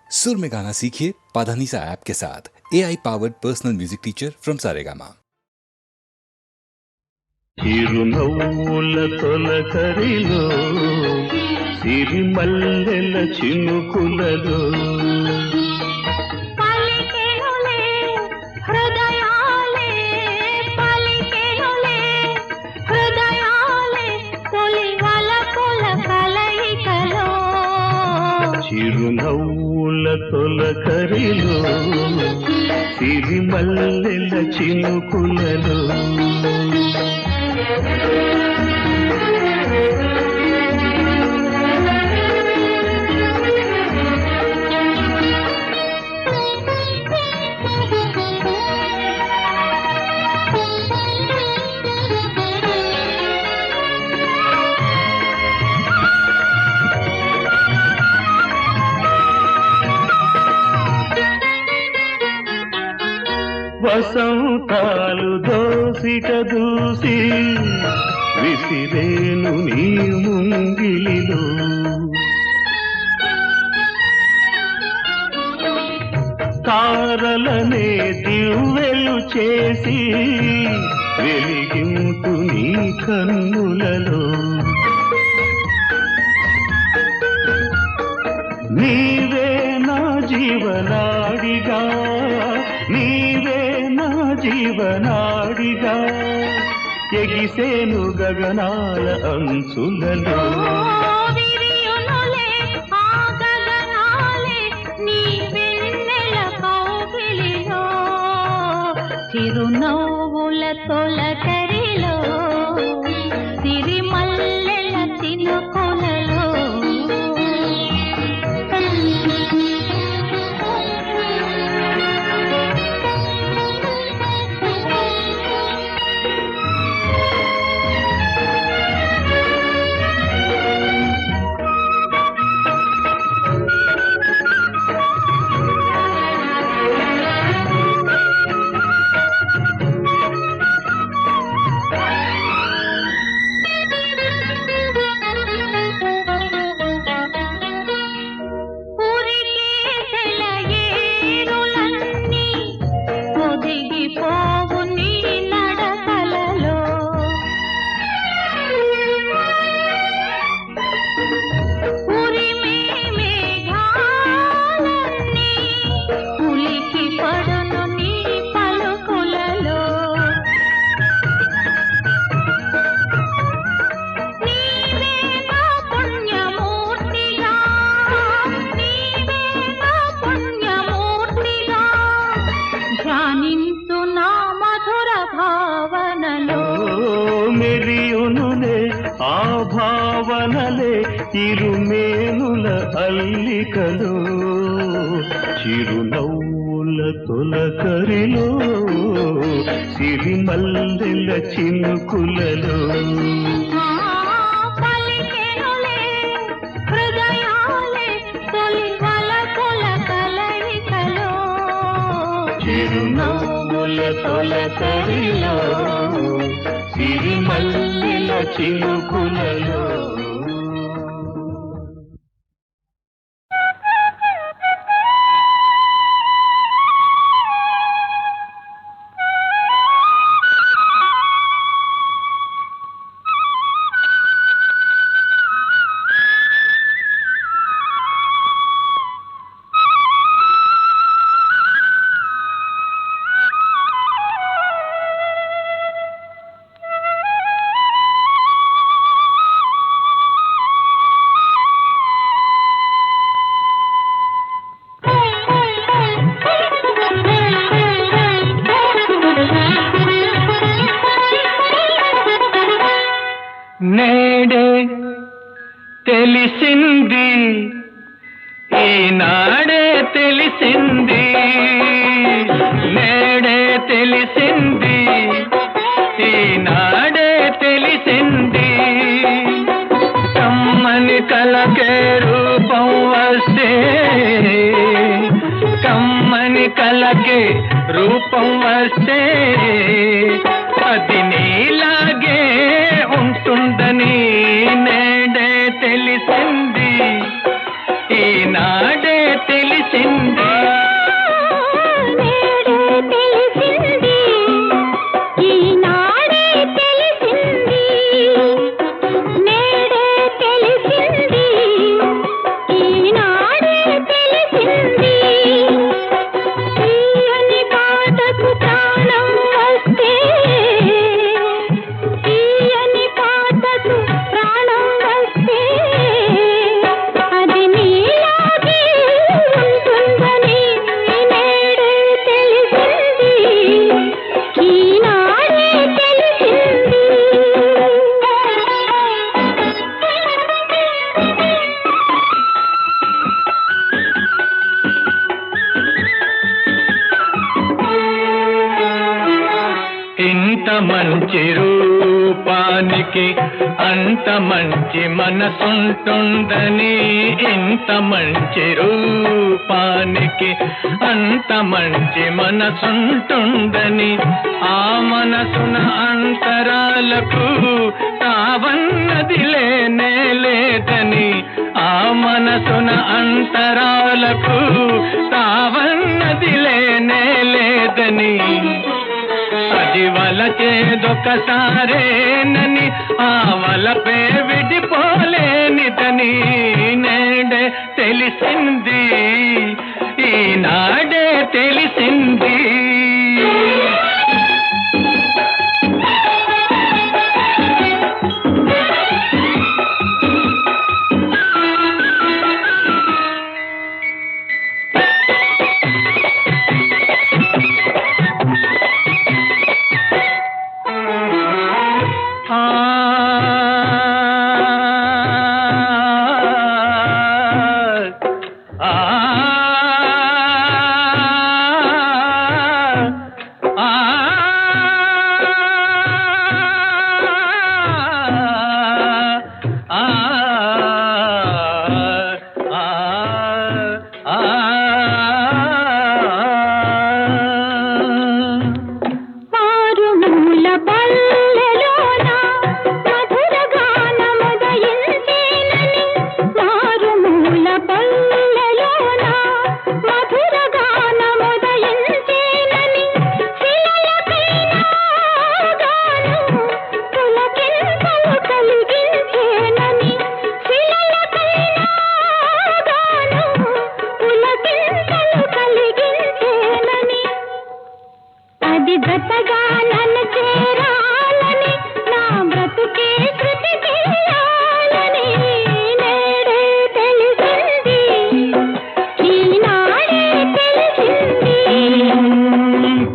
सुर में गाना सीखिए पाधानीसा ऐप के साथ। AI powered personal music teacher from Saregama. చిరునవ్వుల తొలకరిలో సిరిమల్లెల చినుకులలో పలికెనులే హృదయాలే పలికెనులే హృదయాలే తొలి వలపుల కలయికలో చిరునవ్వుల తొలకరిలో సిరిమల్లెల చినుకులలో వసంతాలు దోసిట దూసి విసిరేను నీ ముంగిలిలో తారలనే దివ్వెలు చేసి వెలిగింటు నీ కన్నులలో నీవే నా జీవనాడిగా నీవే నా జీవనాడిగా ఎగిసేను గగనాల అంచులలో విరియునులే ఆ గగనాలే నీ వెన్నెల కౌగిలిలో చిరునవ్వుల తొలకరిలో సిరిమల్లెల చినుకులలో మెరియునులే ఆ భావనలే ఇరుమేనుల అల్లికలో చిరునవ్వుల తొలకరిలో సిరిమల్లెల చినుకులలో పలికెనులే హృదయాలే తొలి వలపుల కలయికలో చిరునవ్వుల తొలకరిలో సిరిమల్లెల చినుకులలో నేడే తెలిసింది ఈనాడే తెలిసింది నేడే తెలిసింది ఈనాడే తెలిసింది కమ్మని కలకే రూపం వస్తే కమ్మని కలకే రూపం వస్తే అది నీలాగే ఉంటుందని నేడే తెలిసింది ఈనాడే తెలిసి తెలిసింది. నేడే తెలిసింది, ఈనాడే తెలిసింది. నేడే తెలిసింది, ఈనాడే తెలిసింది. తీయని పాటకు ప్రాణం వస్తే, తీయని పాటకు ప్రాణం వస్తే, అది నీలాగే ఉంటుందని నేడే తెలిసింది, ఈనాడే తెలిసింది. ఇంత మంచి రూపానికి అంత మంచి మనసుంటుందని, ఇంత మంచి రూపానికి అంత మంచి మనసుంటుందని, ఆ మనసున అంతరాలకు తావన్నది లేనే లేదని, ఆ మనసున అంతరాలకు తావన్నది లేనే లేదని, అది వలచేదొకసారేనని ఆ వలపే విడిపోలేనిదని నేడే తెలిసింది, ఈనాడే తెలిసింది. మారుమూల పల్లెలోన మధుర గానముదయించేనని, మారుమూల పల్లెలోన మధుర గానముదయించేనని, శిలలపైన గానం పులకింతలు కలిగించేనని, శిలలపైన గానం పులకింతలు కలిగించేనని, అది బ్రతగా నన్ను చేరాలని, నా బ్రతుకే శృతి చేయాలని నేడే తెలిసింది, ఈనాడే తెలిసింది.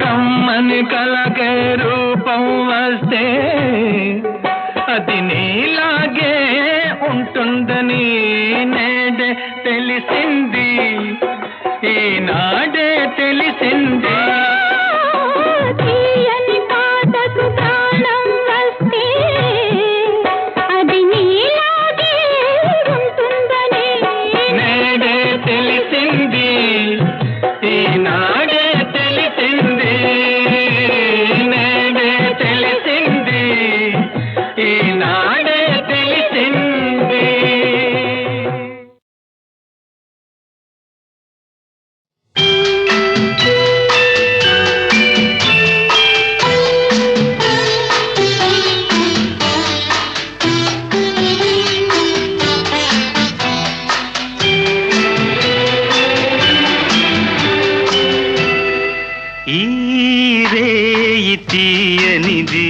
కమ్మని కలకే రూపం వస్తే అది నీలాగే ఉంటుందని నేడే తెలిసింది, ఈనాడే తెలిసింది. తీయని పాటకు ప్రాణం వస్తే, అది నీలాగే ఉంటుందని నేడే తెలిసింది, ఈనాడే తెలిసింది. నేడే తెలిసింది, ఈనాడే తెలిసింది. ఈ రేయి తీయనిది,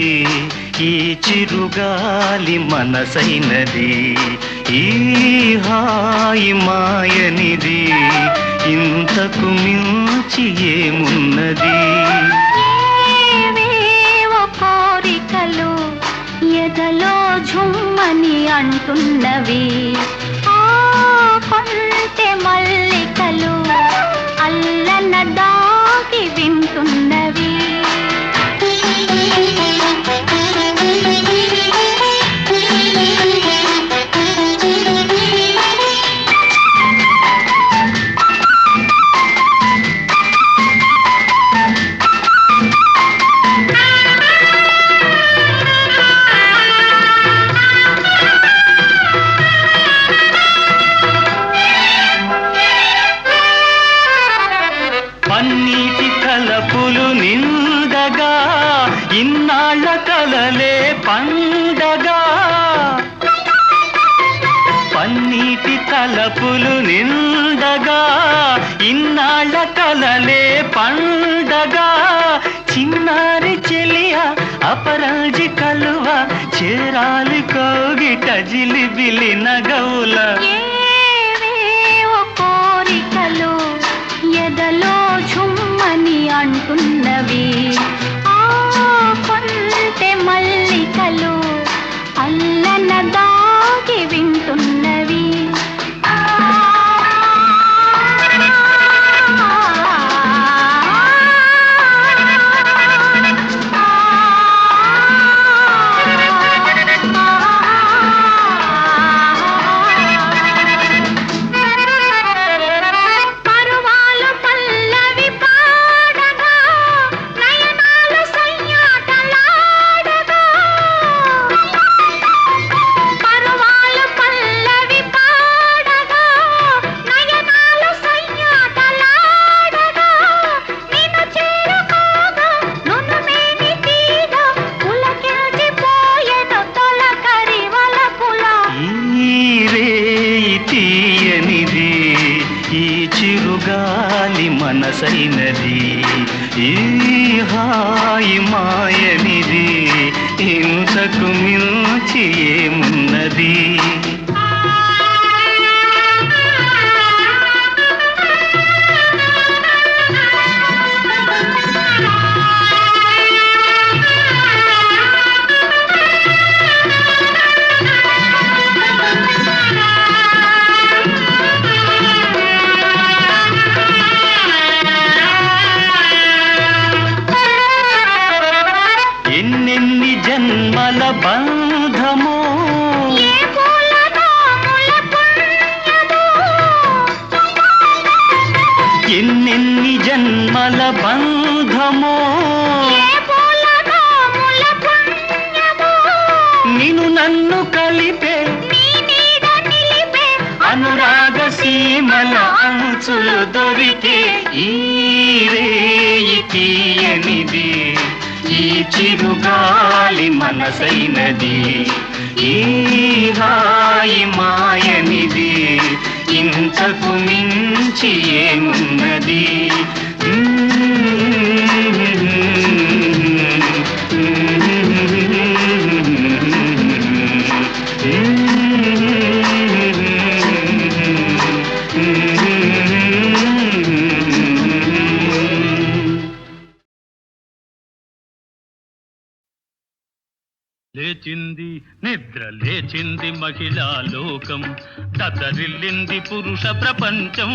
ఈ చిరుగాలి మనసైనది, ఈ హాయి మాయనిది, ఇంతకు మించి ఏమున్నది? ఏవేవో కోరికలు ఎదలో ఝుమ్మని అంటున్నవి, ఆ కొంటె మల్లికలు అల్లన దాగి వింటున్నవి. వలపులు నిండగా ఇన్నాళ్ళ కలలే పండగా చిన్నారి చెలియ అపరాజి కలువ చేరాలి కోగిట జిలిబిలి నగవుల ఏవేవో కోరికలు ఎదలో ఝుమ్మని అంటున్నవి ఆ కొంటె మల్లికలు అల్లన దాగి వింటున్నవి పరువాలు పల్లవి పాడగా నయనాలు సయ్యాటలాడగా పరువాలు పల్లవి పాడగా నయనాలు సయ్యాటలాడగా నిన్ను చేరుకోగా నునుమేని తీగ పులకించిపోయెను తొలకరి వలపుల ఈ రేయి తీయనిది ఈ చిరుగాలి మనసైనది ఈ హాయి మాయనిది ఇంతకు మించి ఏమున్నది ఎన్నెన్ని జన్మల బంధమో ఏ పూలనో ముల పుణ్యమో ఎన్నెన్ని జన్మల బంధమో ఏ పూలనో ముల పుణ్యమో నిన్ను నన్ను కలిపే నీ నీడ నిలిపే అనురాగ సీమల అంచులు దొరికే ఈ రేయి తీయనిది ఈ చిరుగాలి మనసైనది ఈ హాయి మాయనిది ఇంతకు మించి ఏమున్నది లేచింది నిద్ర లేచింది మహిళా లోకం దద్దరిల్లింది పురుష ప్రపంచం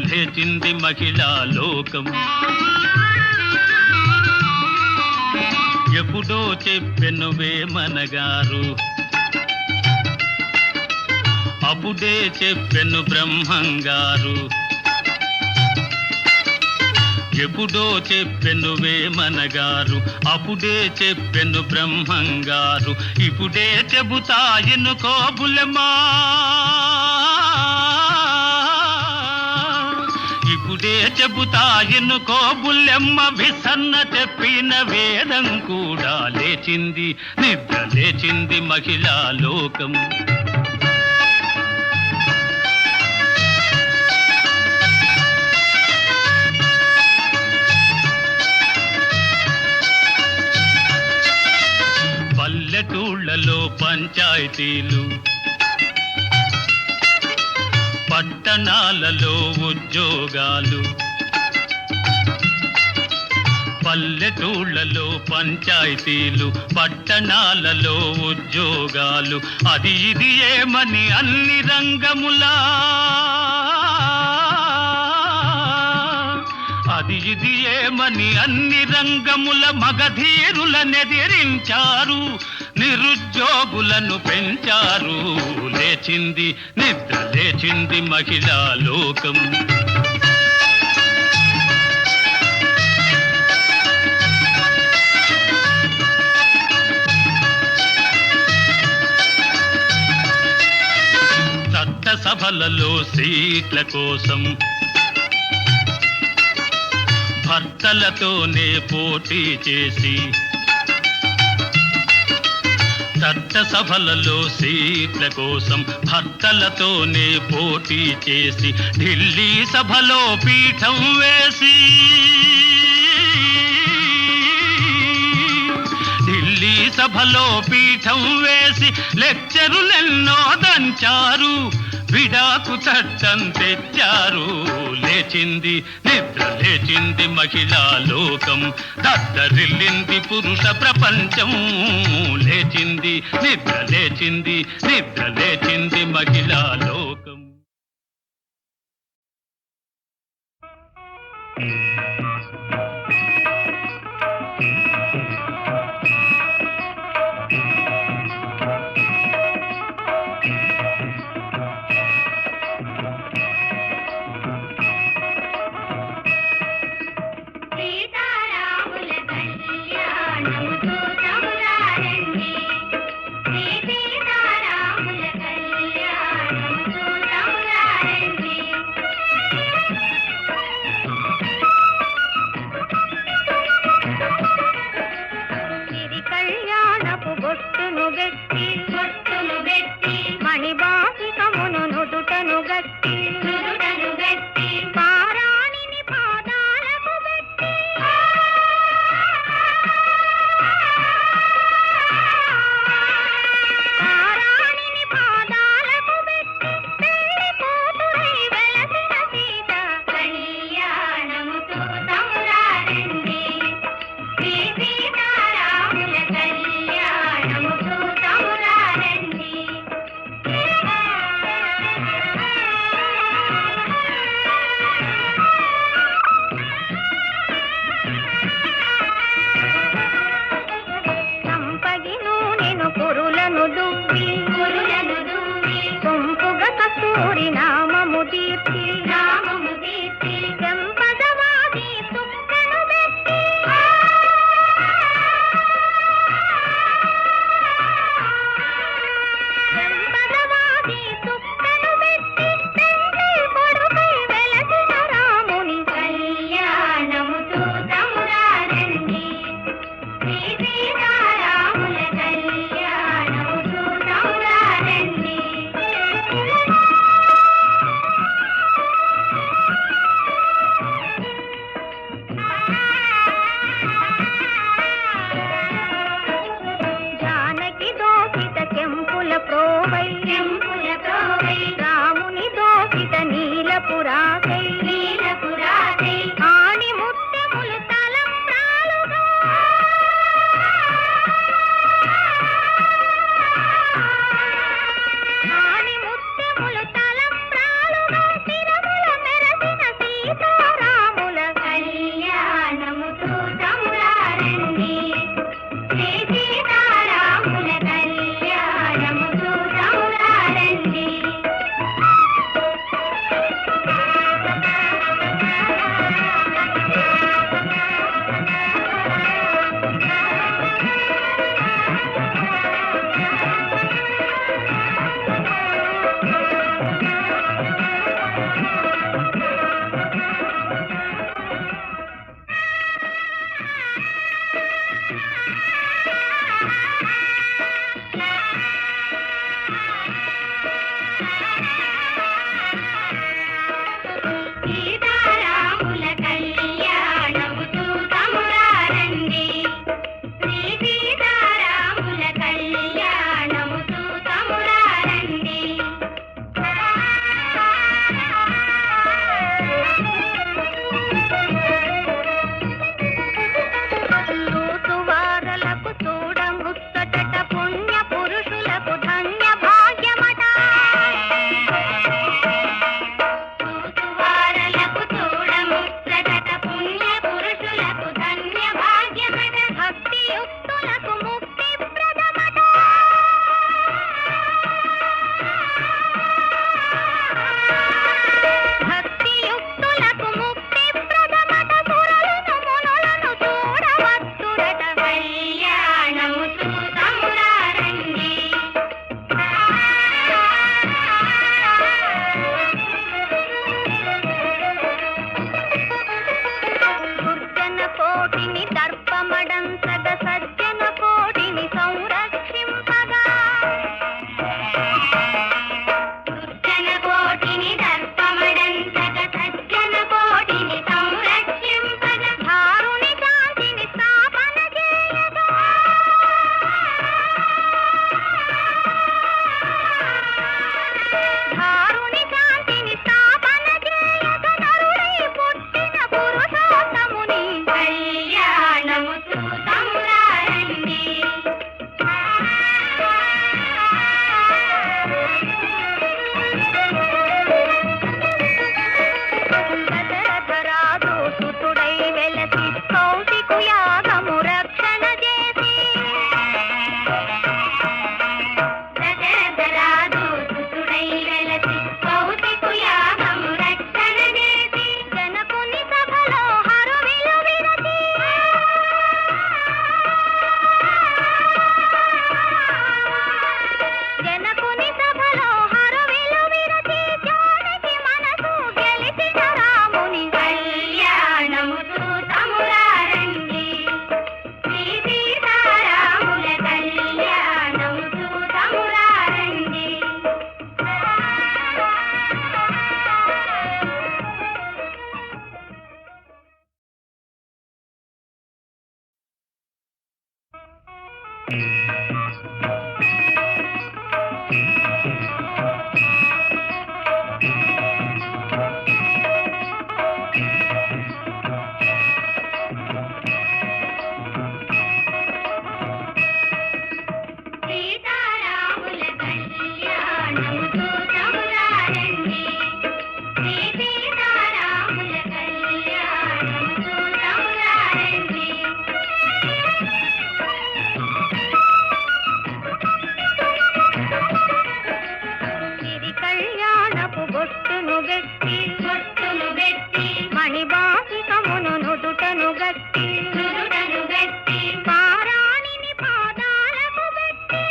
లేచింది మహిళా లోకం ఎప్పుడో చెప్పెను వేమనగారు అప్పుడే చెప్పెను బ్రహ్మంగారు ఎప్పుడో చెప్పెను వేమనగారు అప్పుడే చెప్పెను బ్రహ్మంగారు ఇప్పుడే చెబుతాయను కోబులమా ఇప్పుడే చెబుతాయను కోబులెమ్మ విసన్న చెప్పిన వేదం కూడా లేచింది నిద్ర లేచింది మహిళా లోకం పల్లెటూళ్ళలో పంచాయతీలు పట్టణాలలో ఉద్యోగాలు పల్లెటూళ్ళలో పంచాయతీలు పట్టణాలలో ఉద్యోగాలు అది ఇది ఏమని అన్ని రంగములా అది ఇది ఏమని అన్ని రంగముల మగధీరులనెదిరించారు నిరుద్యోగులను పెంచారు లేచింది నిద్ర లేచింది మహిళా లోకం చట్టసభలలో సీట్ల కోసం భర్తలతోనే పోటీ చేసి చట్టసభలలో సీట్ల కోసం భర్తలతోనే పోటీ చేసి ఢిల్లీ సభలో పీఠం వేసి ఢిల్లీ సభలో పీఠం వేసి లెక్చరులెన్నో దంచారు, విడాకు చట్టం తెచ్చారు. లేచింది నిద్ర లేచింది మహిళా లోకం, దద్దరిల్లింది పురుష ప్రపంచం. లేచింది నిద్ర లేచింది నిద్ర లేచింది మహిళా లోకం. సీతారాముల కళ్యాణము చూతమురారండి, సీతారాముల కళ్యాణము చూతమురారండి. సీతారాముల కళ్యాణము చూతమురారండి శ్రీ సీతారాముల కళ్యాణము చూతమురారండి సిరి కళ్యాణపు బొట్టును గట్టి మణిబాసికమును నుదుటను గట్టి పారాణిని పాదాలకు గట్టి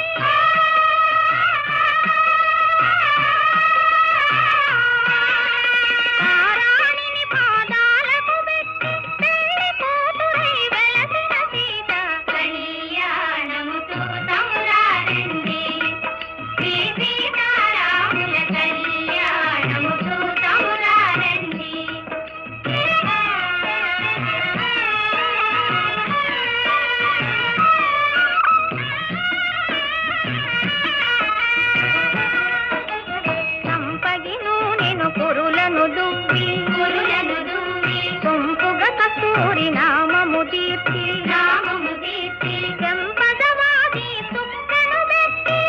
పారాణిని పాదాలకు గట్టి పెళ్లి కూతురై వెలసిన సీత కళ్యాణము చూతమురారండి శ్రీ సీతారాముల కళ్యాణము చూతమురారండి సంపగి నూనెను కురులను దువ్వి సొంపుగా కస్తూరి నామము తీర్చి చెంపదవాది తుక్కను పెట్టి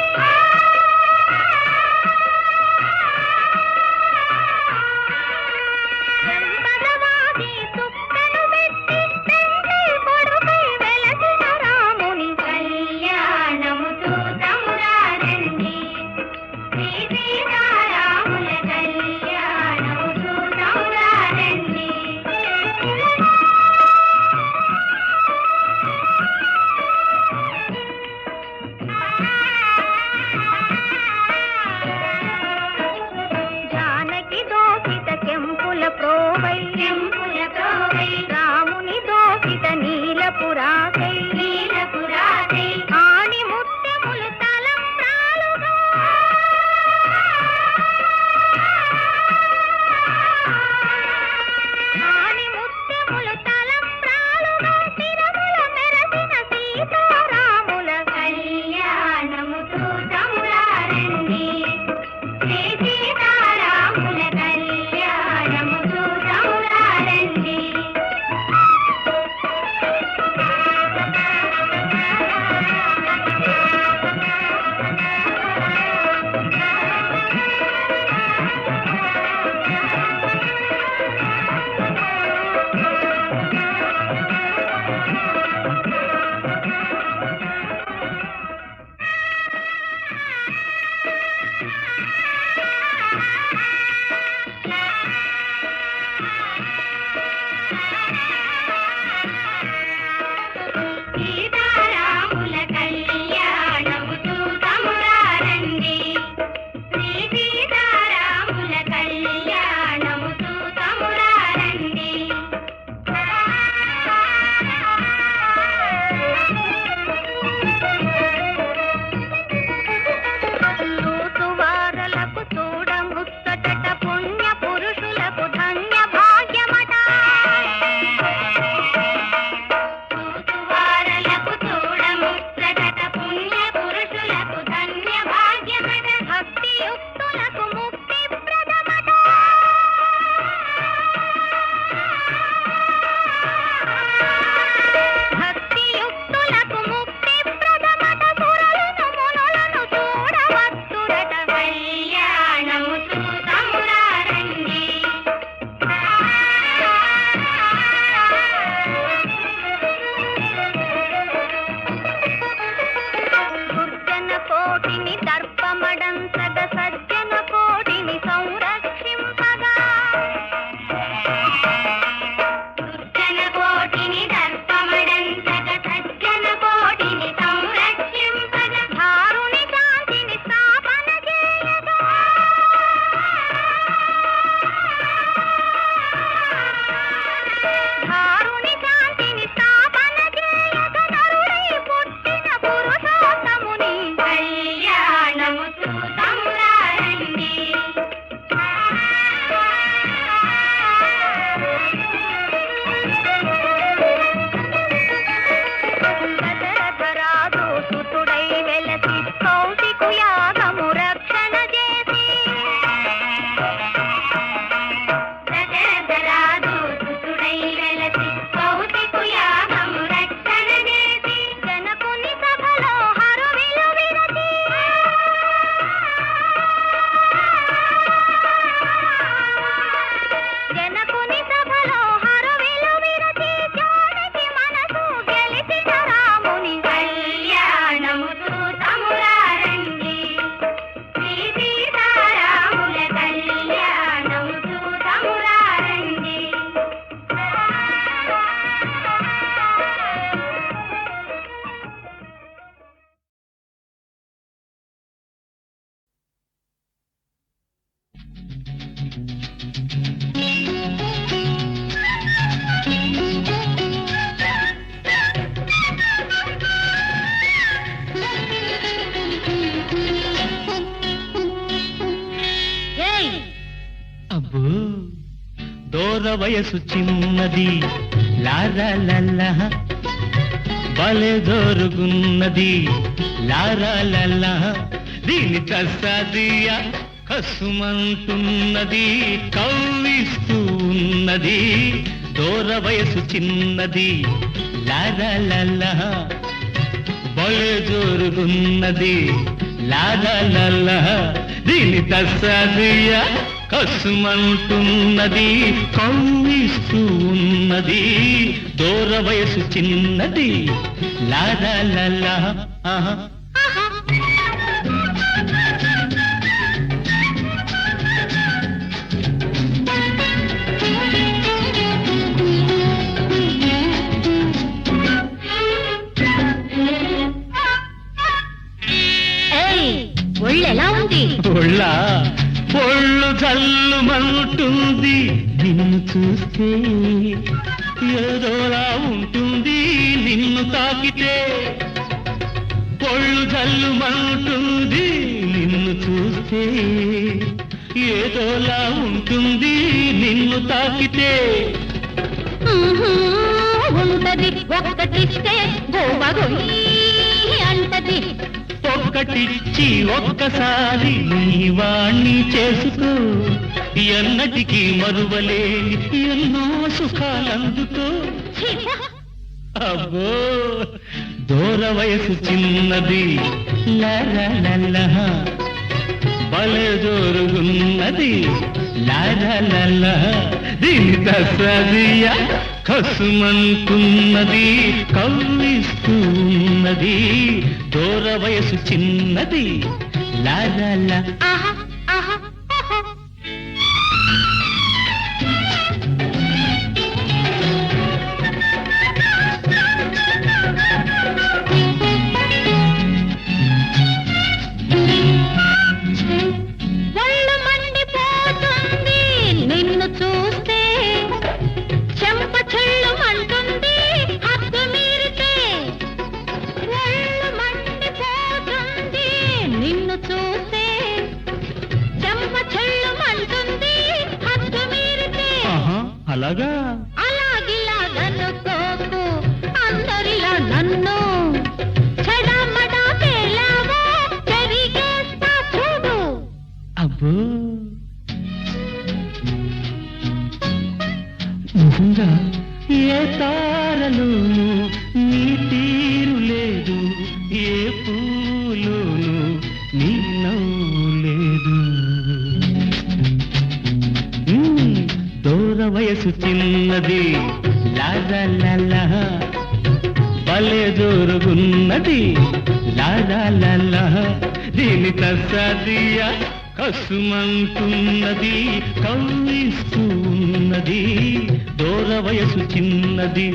చెంపదవాది తుక్కను పెట్టి తండ్రి కొడుకై వెలసిన రాముని కళ్యాణము చూతమురారండి శ్రీ సీతారాముల కళ్యాణము చూతమురారండి వయసు చిన్నది లారా లల్లా భలే జోరుగున్నది లారా లల్లా దీని తస్సాదియ కసుమంటున్నది కవ్విస్తూ ఉన్నది దూర వయసు చిన్నది లారా లల్లా భలే జోరుగున్నది లారా లల్లా దీని తస్సాదియ కసుమంటున్నది కవ్విస్తూ ఉన్నది దూర వయసు చిన్నది లారా లల్లా ఆహా ఒళ్ళెలా ఉంది ఒళ్ళు జల్లుమంటుంది నిన్ను చూస్తే ఏదోలా ఉంటుంది నిన్ను తాకితే ఒళ్ళు జల్లుమంటుంది నిన్ను చూస్తే ఏదోలా ఉంటుంది నిన్ను తాకితే ఉంటది ఒక్కటిస్తే అంటది ఒక్కటిచ్చి ఒక్కసారి నీ వాణ్ణి చేసుకో ఎన్నటికీ మరువలేని ఎన్నో సుఖాలందుకో అబ్బో దూర వయసు చిన్నది లారా లల్లా భలే జోరుగున్నది లారా లల్లా దీని దసదియ కసుమంటున్నది కవ్విస్తూ ఉన్నది దూర వయసు చిన్నది లారా లా ఆహా ఆహా ఆహా అలాగా అలాగిలాగనుకోకు అందరిలా నన్ను చెడమడా పేలావో చెరిగేస్తా చూడు అబ్బో నిజంగా ఏ తారలోను నీ తీరు లేదు ఏ పూలోను నీ నవ్వు లేదు దూర వయసు చిన్నది లారా లల్లా భలే జోరుగున్నది లారా లల్లా దీని తస్సాదియ కసుమంటున్నది కవ్విస్తూ ఉన్నది దూర వయసు చిన్నది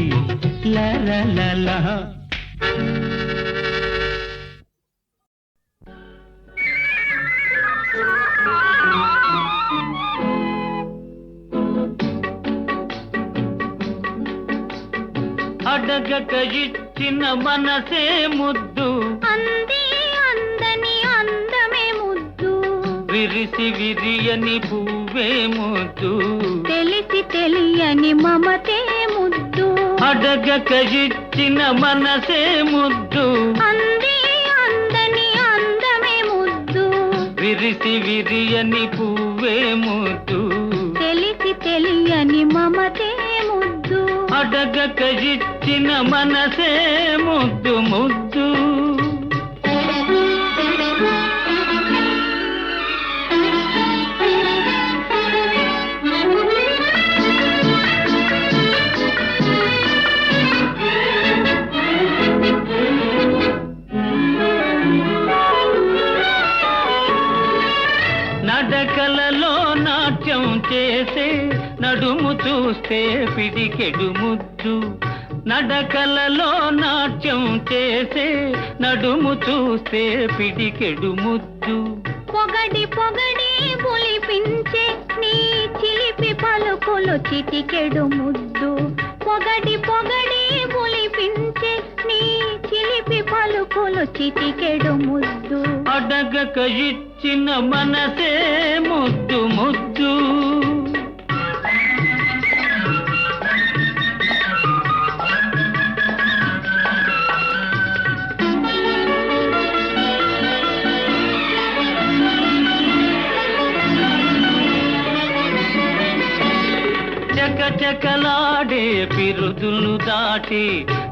లారా లల్లా అడగక ఇచ్చిన మనసే ముద్దు అంది అందని అందమే ముద్దు విరిసి విరియని పువ్వే ముద్దు తెలిసి తెలియని మమతే ముద్దు అడగక ఇచ్చిన మనసే ముద్దు అంది అందని అందమే ముద్దు విరిసి విరియని పువ్వే ముద్దు తెలిసి తెలియని మమతే ముద్దు అడగక ఇచ్చిన మనసే ముద్దు ముద్దు నడకలలో నాట్యం చేసే నడుము చూస్తే పిడికెడు ముద్దు నడకలలో నాట్యం చేసే నడుము చూస్తే పిడికెడు ముద్దు పొగడి పొగడి పులిపించే నీ చిలిపి పలుకులు చిటికెడు ముద్దు పొగడి పొగడి పులిపించే నీ చిలిపి పలుకులు చిటికెడు ముద్దు అడగక ఇచ్చిన మనసే ముద్దు ముద్దు చకచకలాడే పిరుదులు దాటి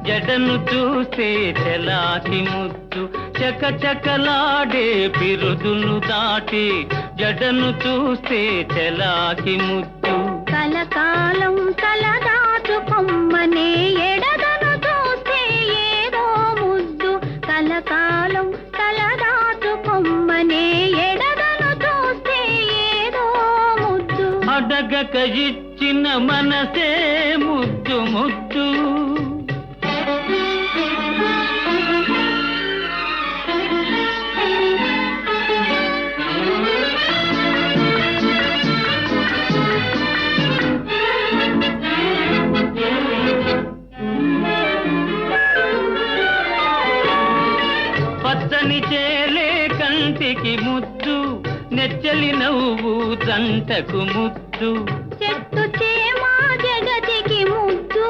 జడను చూస్తే చెలాకి ముద్దు చకచకలాడే పిరుదులు దాటి జడను చూస్తే చెలాకి ముద్దు కలకాలం తలదాచుకొమ్మనే ఎడదను చూస్తే ఏదో ముద్దు కలకాలం తలదాచుకొమ్మనే ఎడదను చూస్తే ఏదో ముద్దు అడగక ఇచ్చిన మనసే ముద్దు ముద్దు పచ్చని చేలే కంటికి ముద్దు నెచ్చలి నవ్వు జంటకు ముద్దు చెట్టు చేమా జగతికి ముద్దు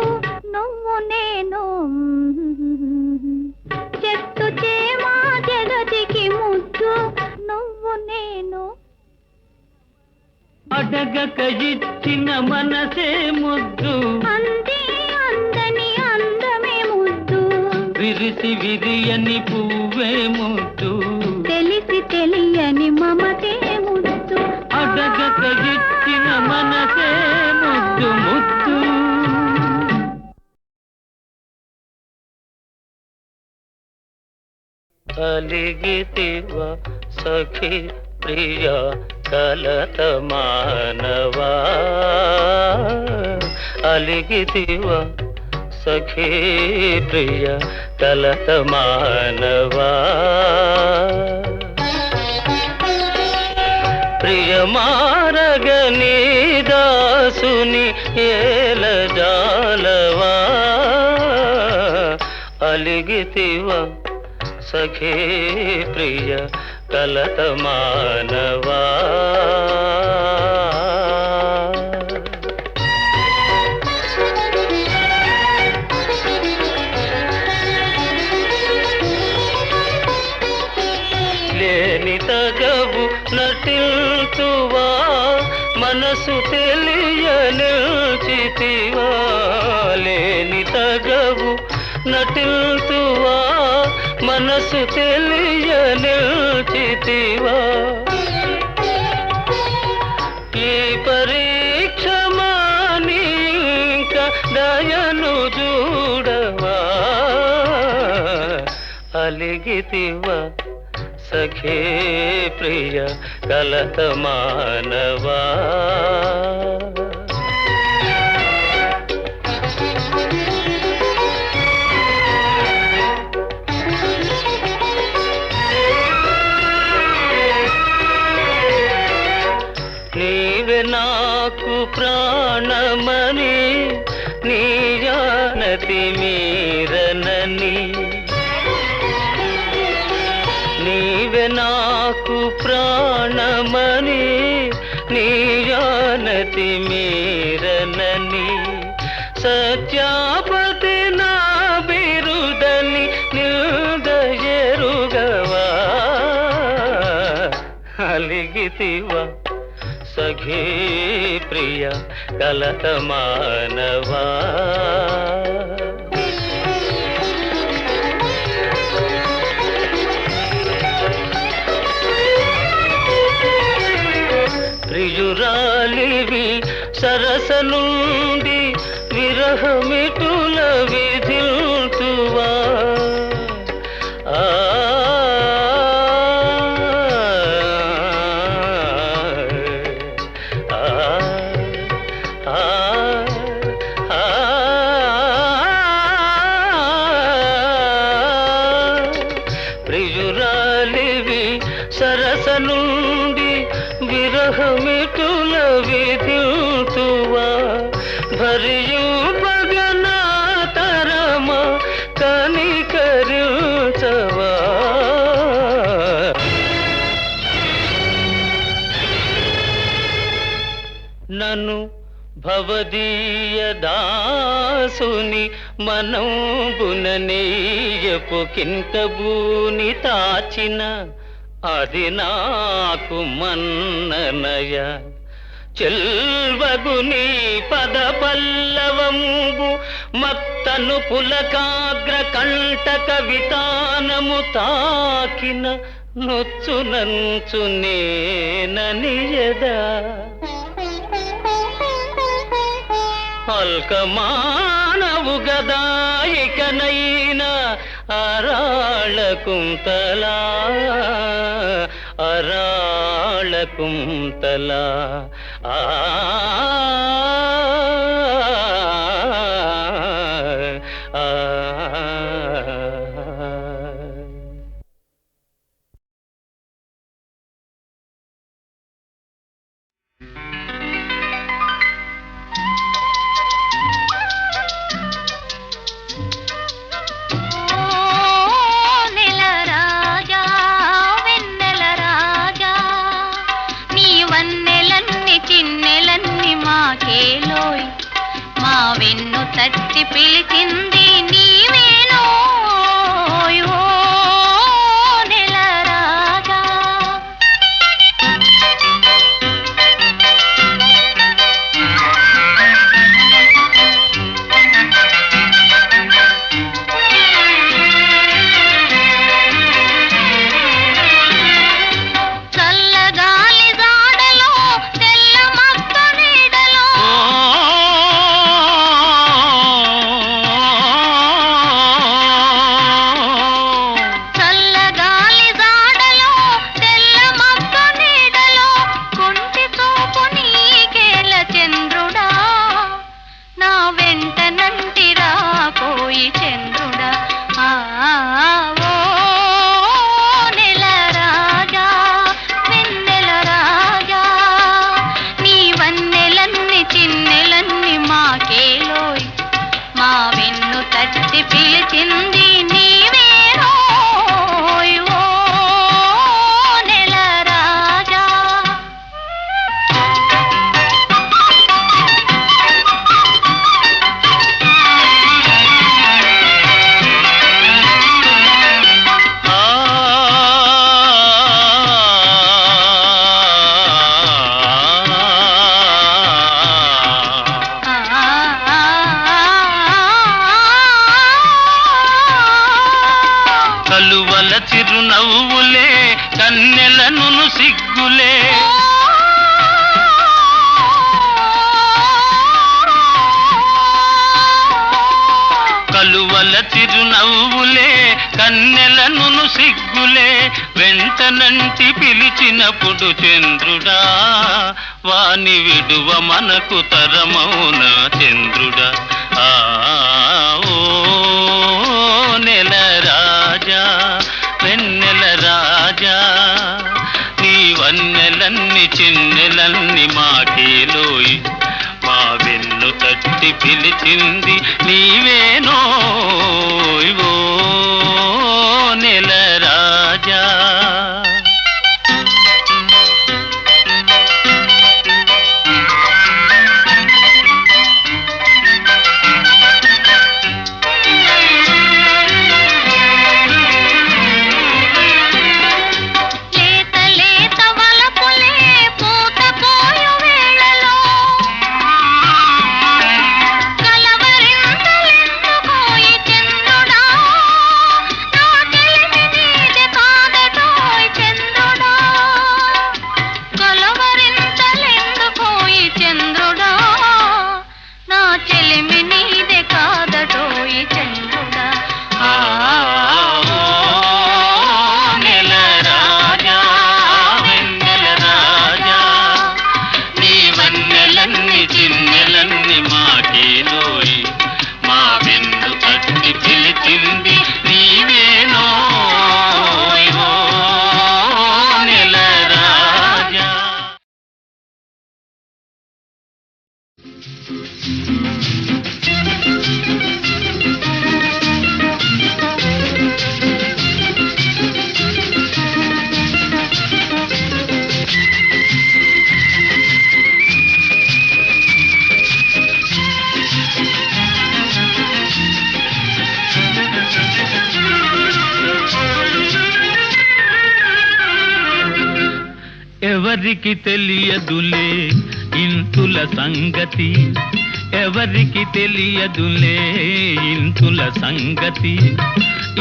నువ్వు నేను చెట్టు చేమా జగతికి ముద్దు నువ్వు నేను అడగక ఇచ్చిన మనసే ముద్దు అంది అందని అందమే ముద్దు విరిసి విరియని పువ్వే ముద్దు తెలిసి తెలియని మమతే ముద్దు అడగక ఇచ్చిన మనసే ముద్దు ముద్దు అలిగితివ సఖి ప్రియ కలత మానవా అలిగితివ సఖి ప్రియ కలత మానవా ప్రియ మారగని దాసుని ఏల జాలవా అలిగితివ సఖీ ప్రియ కలత మానవా లేని తగవు నటిల్తువా మనసు తెలియనిల్చితివా లేని తగవు నటిల్తువా మనసు తెలియనిల్చితివా ఈ పరీక్ష మాని ఇంకా దయను చూడవా అలిగితివా సఖే ప్రియ కలత మానవా నీవే నాకు ప్రాణమని నీ జానతి మీరనని నీవే నాకు ప్రాణమని నీ జానతి మీరనని సత్యాపతి నా బిరుదని నిల్దయరుగవా అలిగితివా సఖీ ప్రియ కలత మానవా ప్రియురాలివి సరస నుండి విరహమిటుల విధిల్తువా ప్రియురాలివి సరస నుండి విరహమిటుల విధిల్తువా భరియు పగనా తరమ కనికరించవా నన్ను భవదీయ దాసుని మనంబుననేయపు కింకబూని తాచిన అది నాకు మన్ననయ చెల్వగుని పద పల్లవంబు మత్తను పులకాగ్ర కంటక వితానము తాకిన నొచ్చునంచు నేననియదా అల్కమానవు గదాయికనైన అరాళ కుంతలా అరాళ కుంతలా ఆ తట్టి పిలిచింది నీవేనో ఓ నెల రాజా చల్లగాలి జాడలో తెల్ల మక్క నీడలో తట్టి పిలిచింది నీవేనో ఓ నెల రాజా కలువల చిరునవ్వులే కన్నెలను సిగ్గులే కలువల చిరునవ్వులే కన్నెలను సిగ్గులే వెంటనంటి పిలిచినప్పుడు చంద్రుడా వాని విడువ మనకు తరమౌన చంద్రుడా ఓ నెల రాజా వెన్నెల రాజా నీ వన్నెలన్ని చిన్నెలన్ని మాకేలోయి మా వెన్ను తట్టి పిలిచింది నీవేనో ఓ నెల రాజా ఎవరికి తెలియదులే ఇంతుల సంగతి ఎవరికి తెలియదులే ఇంతుల సంగతి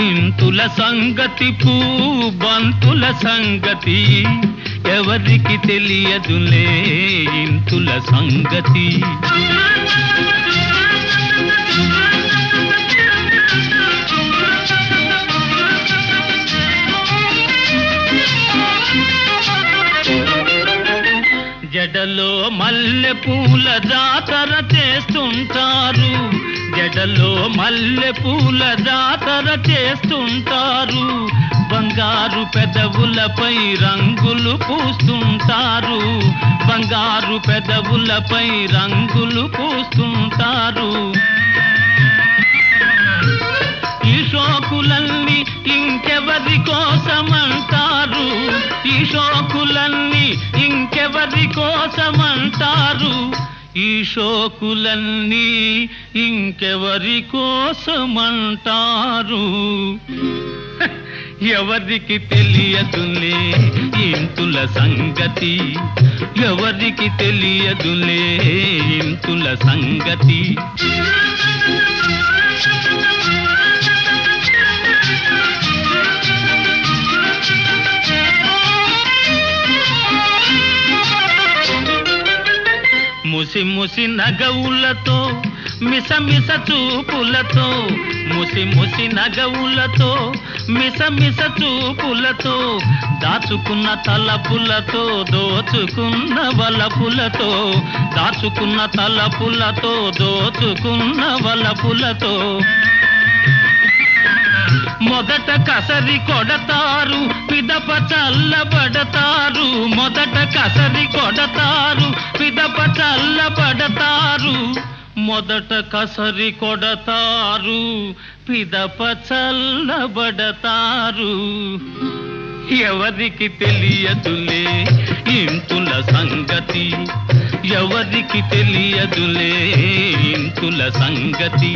ఇంతుల సంగతి బంతుల సంగతి ఎవరికి తెలియదులే ఇంతుల సంగతి జడలో మల్లె పూల జాతర చేస్తుంటారు జడలో మల్లె పూల జాతర చేస్తుంటారు బంగారు పెదవులపై రంగులు పూస్తుంటారు బంగారు పెదవులపై రంగులు పూస్తుంటారు ఈ షోకులన్నీ ఇంకెవరి కోసమంటారు ఈ షోకులన్నీ ఇంకెవరి కోసమంటారు ఈ షోకులన్నీ ఇంకెవరి కోసమంటారు ఎవరికి తెలియదులే ఇంతుల సంగతి ఎవరికి తెలియదులే ఇంతుల సంగతి ముసి ముసి నగవులతో మిస మిస చూపులతో ముసి ముసి నగవులతో మిస మిస చూపులతో దాచుకున్న తలపులతో దోచుకున్న వలపులతో దాచుకున్న తలపులతో దోచుకున్న వలపులతో మొదట కసరి కొడతారు పిదప చల్లబడతారు మొదట కసరి కొడతారు పిదప చల్లబడతారు మొదట కసరి కొడతారు పిదప చల్లబడతారు ఎవరికి తెలియదులే ఇంతుల సంగతి ఎవరికి తెలియదులే ఇంతుల సంగతి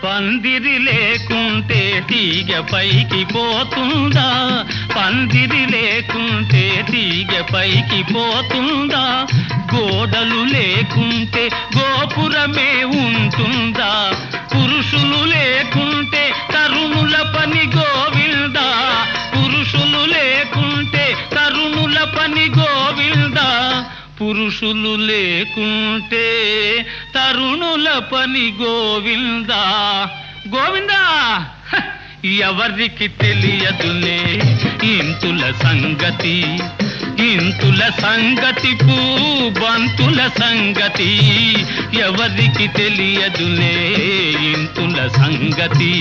పందిరి లేకుంటే తీగ పైకి పోతుందా పందిరి లేకుంటే తీగ పైకి పోతుందా గోడలు లేకుంటే గోపురమే ఉంటుందా పురుషులు లేకుంటే తరుణుల పని గోవిందా పురుషులు లేకుంటే తరుణుల పని గోవిందా పురుషులు లేకుంటే తరుణుల పని గోవిందా గోవిందా ఎవరికి తెలియదులే ఇంతుల సంగతి ఇంతుల సంగతి బంతుల సంగతి ఎవరికి తెలియదులే ఇంతుల సంగతి